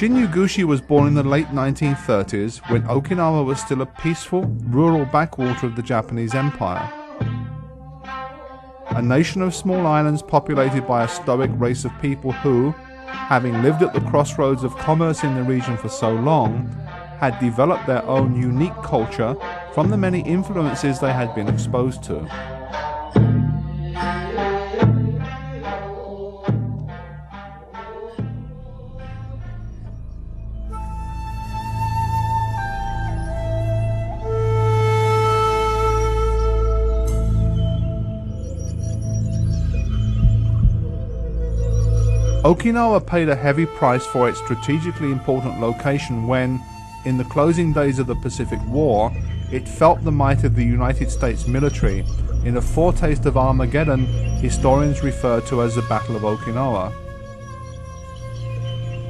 Shin Ugushi was born in the late 1930s when Okinawa was still a peaceful, rural backwater of the Japanese Empire. A nation of small islands populated by a stoic race of people who, having lived at the crossroads of commerce in the region for so long, had developed their own unique culture from the many influences they had been exposed to. Okinawa paid a heavy price for its strategically important location when, in the closing days of the Pacific War, it felt the might of the United States military in a foretaste of Armageddon historians refer to as the Battle of Okinawa.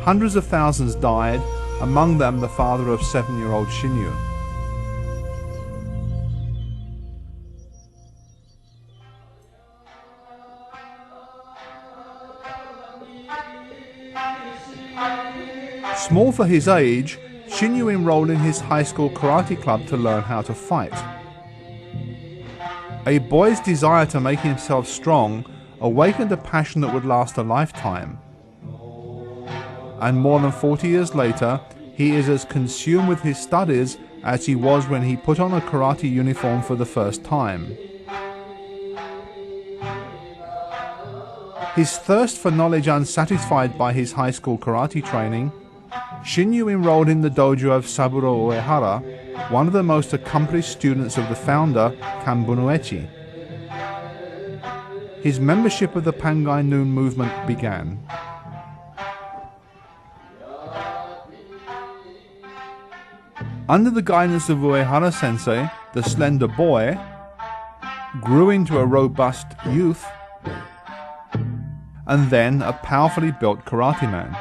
Hundreds of thousands died, among them the father of 7-year-old Shinyu. Small for his age, Shinyu enrolled in his high school karate club to learn how to fight. A boy's desire to make himself strong awakened a passion that would last a lifetime. And more than 40 years later, he is as consumed with his studies as he was when he put on a karate uniform for the first time. His thirst for knowledge unsatisfied by his high school karate training, Shinyu enrolled in the dojo of Saburo Uehara, one of the most accomplished students of the founder, Kanbun Uechi. His membership of the Pangai Noon movement began. Under the guidance of Uehara sensei, the slender boy grew into a robust youth and then a powerfully built karate man.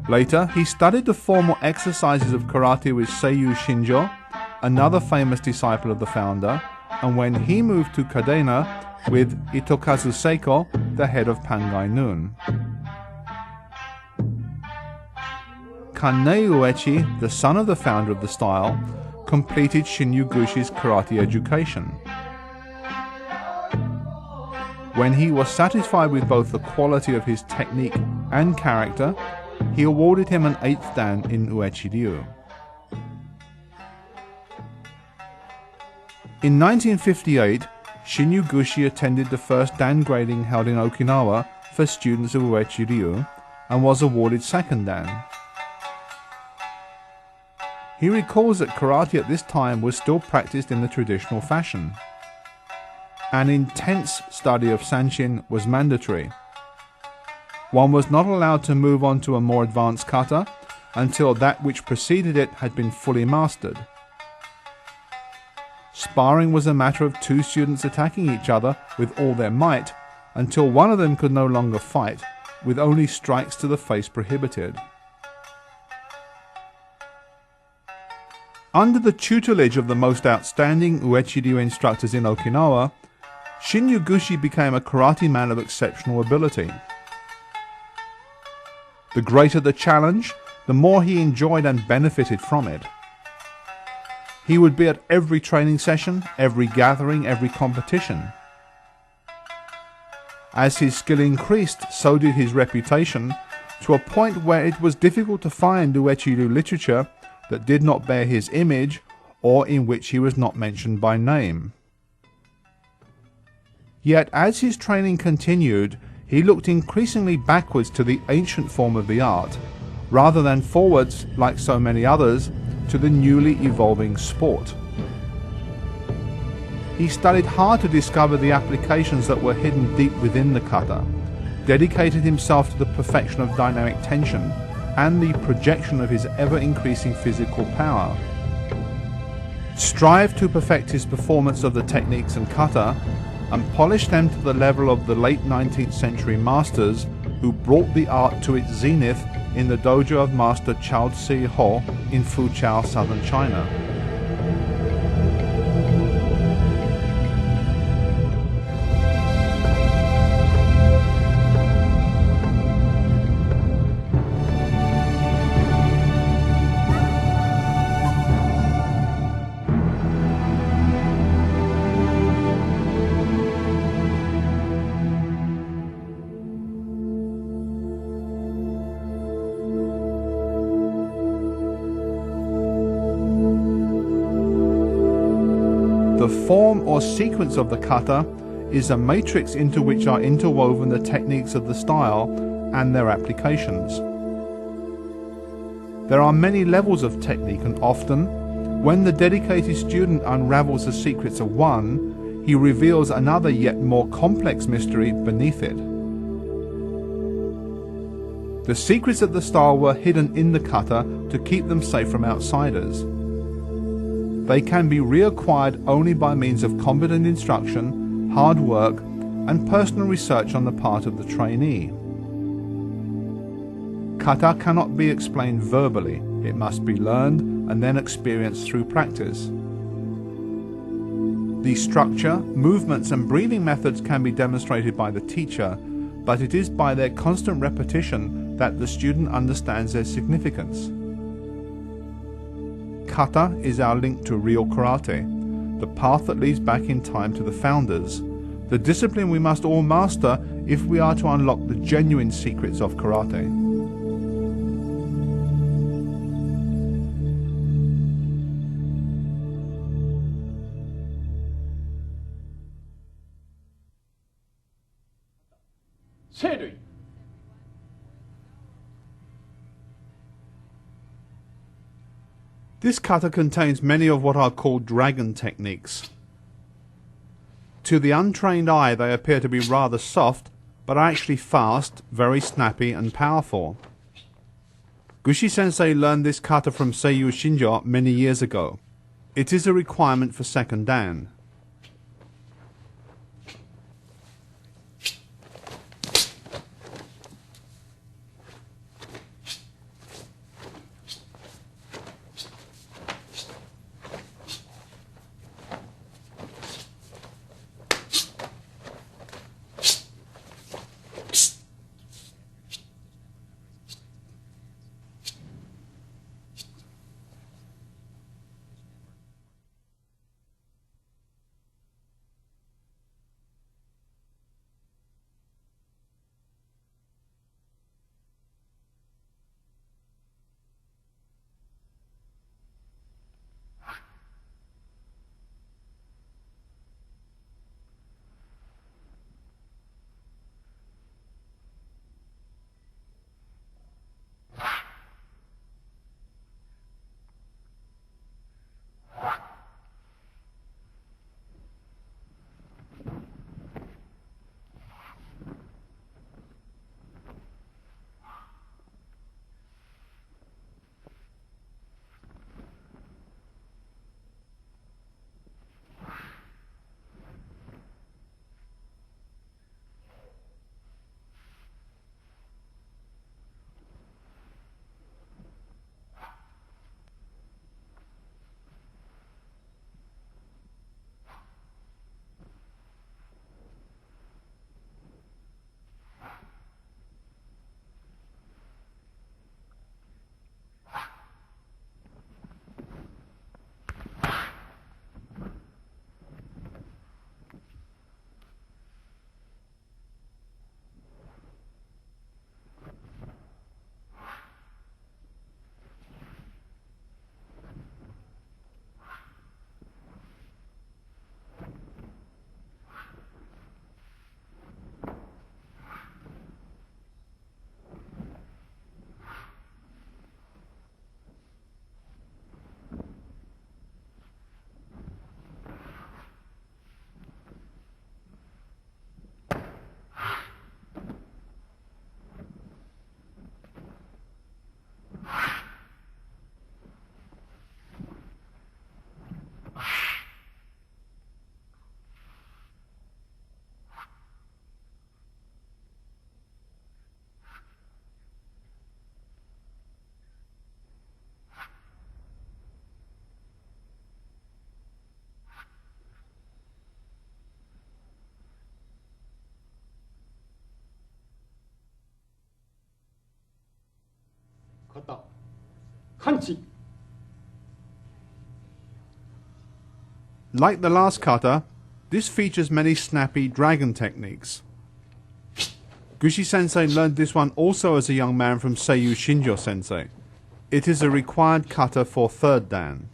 Later, he studied the formal exercises of karate with Seiyu Shinjo, another famous disciple of the founder, and when he moved to Kadena with Itokazu Seiko, the head of Pangai Noon. Kannei Uechi, the son of the founder of the style, completed Shin Ugushi's karate education. When he was satisfied with both the quality of his technique and character, he awarded him an 8th dan in Uechi Ryu. In 1958, Shin Ugushi attended the first dan grading held in Okinawa for students of Uechi Ryu and was awarded 2nd dan. He recalls that karate at this time was still practiced in the traditional fashion. An intense study of Sanshin was mandatory. One was not allowed to move on to a more advanced kata until that which preceded it had been fully mastered. Sparring was a matter of 2 students attacking each other with all their might until one of them could no longer fight, with only strikes to the face prohibited. Under the tutelage of the most outstanding Uechi Ryu instructors in Okinawa, Shin Ugushi became a karate man of exceptional ability. The greater the challenge, the more he enjoyed and benefited from it. He would be at every training session, every gathering, every competition. As his skill increased, so did his reputation, to a point where it was difficult to find Uechi Ryu literature that did not bear his image or in which he was not mentioned by name. Yet as his training continued, he looked increasingly backwards to the ancient form of the art, rather than forwards, like so many others, to the newly evolving sport. He studied hard to discover the applications that were hidden deep within the kata, dedicated himself to the perfection of dynamic tension, and the projection of his ever-increasing physical power. Strive to perfect his performance of the techniques and kata, and polish them to the level of the late 19th century masters who brought the art to its zenith in the dojo of Master Chao Tse Ho in Fuchao, southern China. The form or sequence of the kata is a matrix into which are interwoven the techniques of the style and their applications. There are many levels of technique, and often, when the dedicated student unravels the secrets of one, he reveals another yet more complex mystery beneath it. The secrets of the style were hidden in the kata to keep them safe from outsiders. They can be reacquired only by means of competent instruction, hard work, and personal research on the part of the trainee. Kata cannot be explained verbally. It must be learned and then experienced through practice. The structure, movements, and breathing methods can be demonstrated by the teacher, but it is by their constant repetition that the student understands their significance. Kata is our link to real karate, the path that leads back in time to the founders, the discipline we must all master if we are to unlock the genuine secrets of karate. This kata contains many of what are called dragon techniques. To the untrained eye they appear to be rather soft, but are actually fast, very snappy and powerful. Gushi-sensei learned this kata from Seiyu Shinjo many years ago. It is a requirement for second dan. 型、完治。 Like the last kata, this features many snappy dragon techniques. Gushi Sensei learned this one also as a young man from Seiyu Shinjo Sensei. It is a required kata for third dan.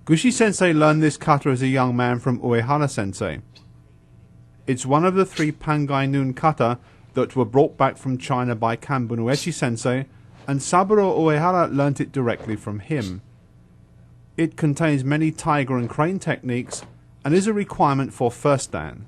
Gushi Sensei learned this kata as a young man from Uehara Sensei. It's one of the 3 Pangai Noon kata that were brought back from China by Kanbun Uechi Sensei, and Saburo Uehara learnt it directly from him. It contains many tiger and crane techniques and is a requirement for first dan.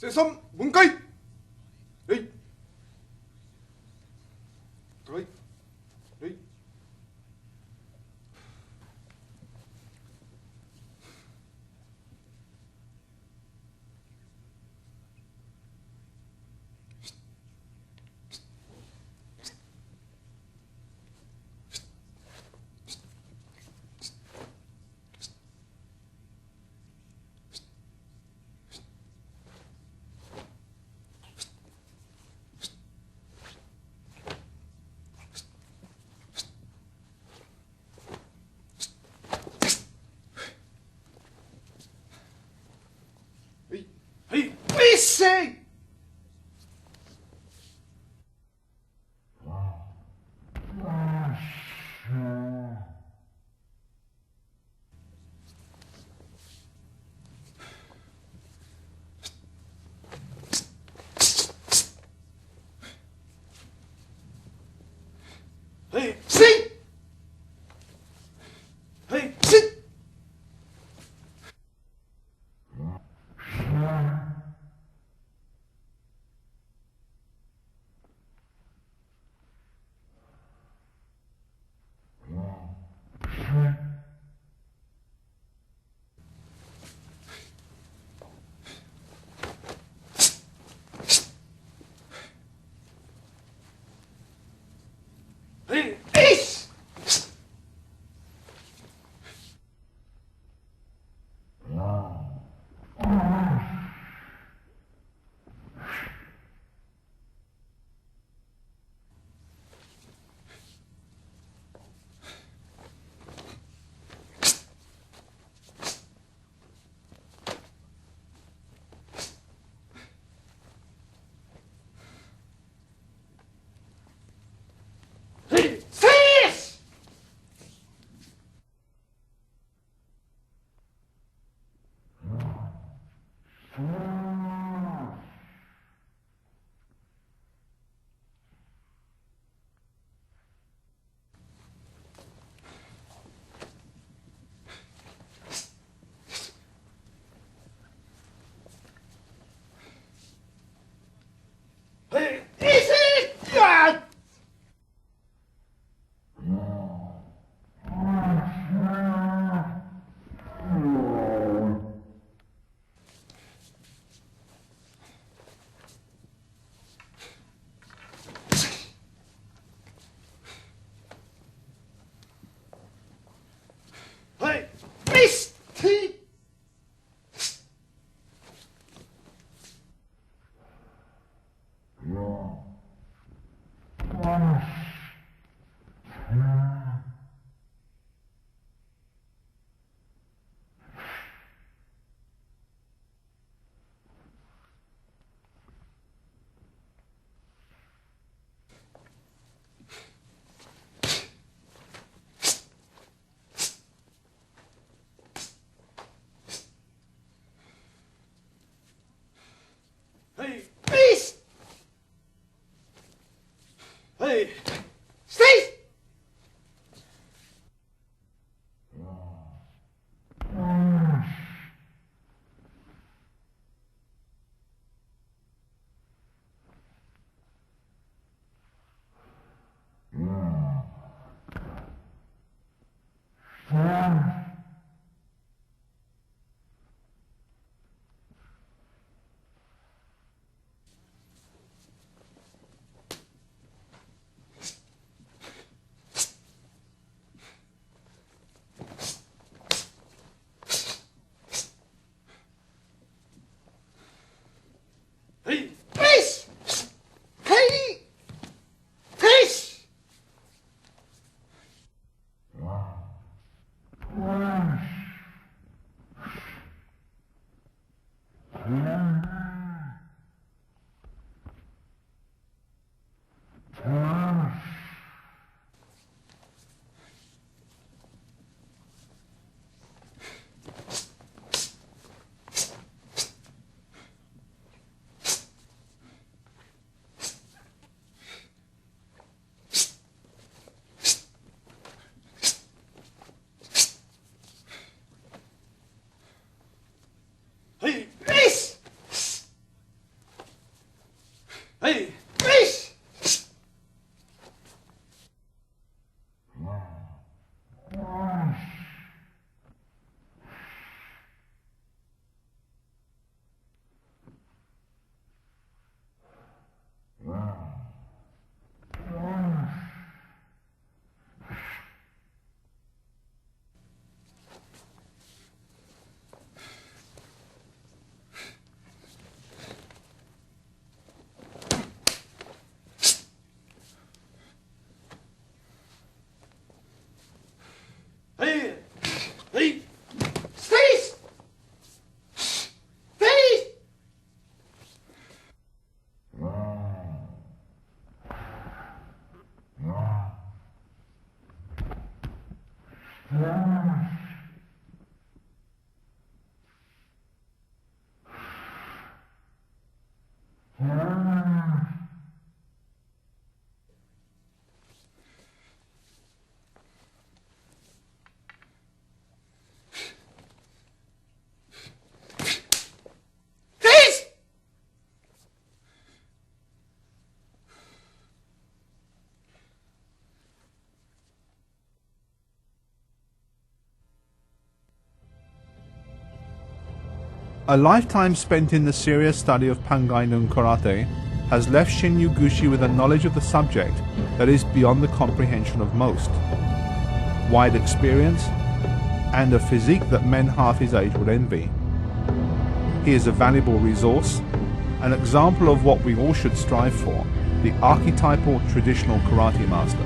세삼 문가이 에이 가이 에이 에이 삐세 에이 씨 에이 씨 에이 에이씨 에이 세이씨 에이 이씨 야 에이 미스티 에이 미스 에이 스테이 에이 미스 헤이 헤이씨 Please! A lifetime spent in the serious study of Pangai-nun karate has left Shin Yuguchi with a knowledge of the subject that is beyond the comprehension of most. Wide experience, and a physique that men half his age would envy. He is a valuable resource, an example of what we all should strive for, the archetypal traditional karate master.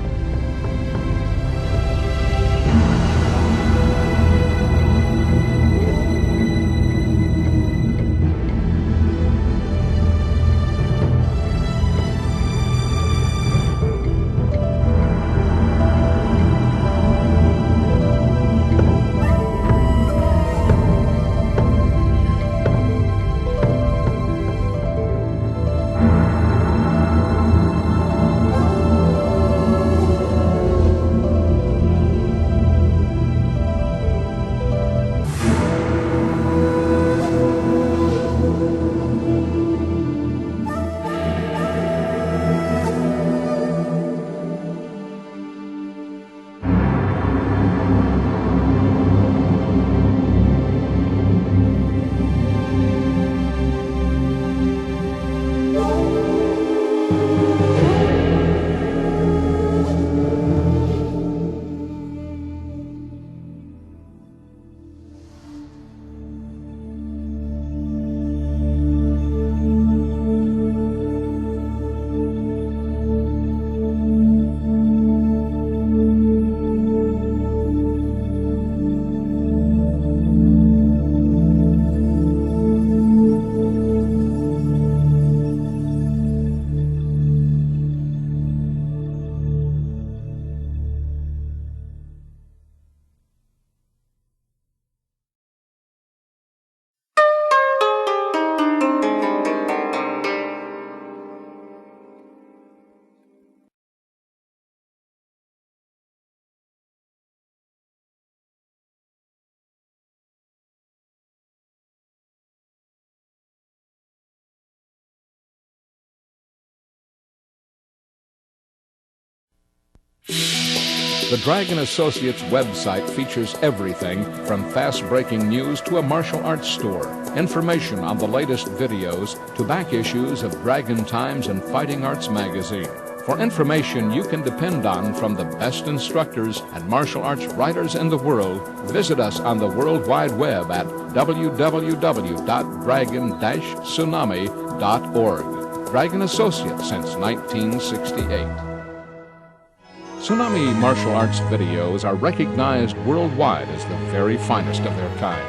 The Dragon Associates website features everything from fast-breaking news to a martial arts store, information on the latest videos to back issues of Dragon Times and Fighting Arts magazine. For information you can depend on from the best instructors and martial arts writers in the world, visit us on the World Wide Web at www.dragon-tsunami.org. Dragon Associates since 1968. Tsunami martial arts videos are recognized worldwide as the very finest of their kind.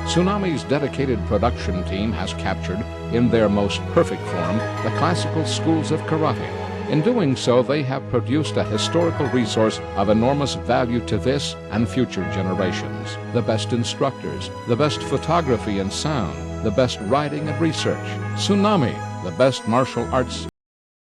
Tsunami's dedicated production team has captured, in their most perfect form, the classical schools of karate. In doing so, they have produced a historical resource of enormous value to this and future generations. The best instructors, the best photography and sound, the best writing and research. Tsunami, the best martial arts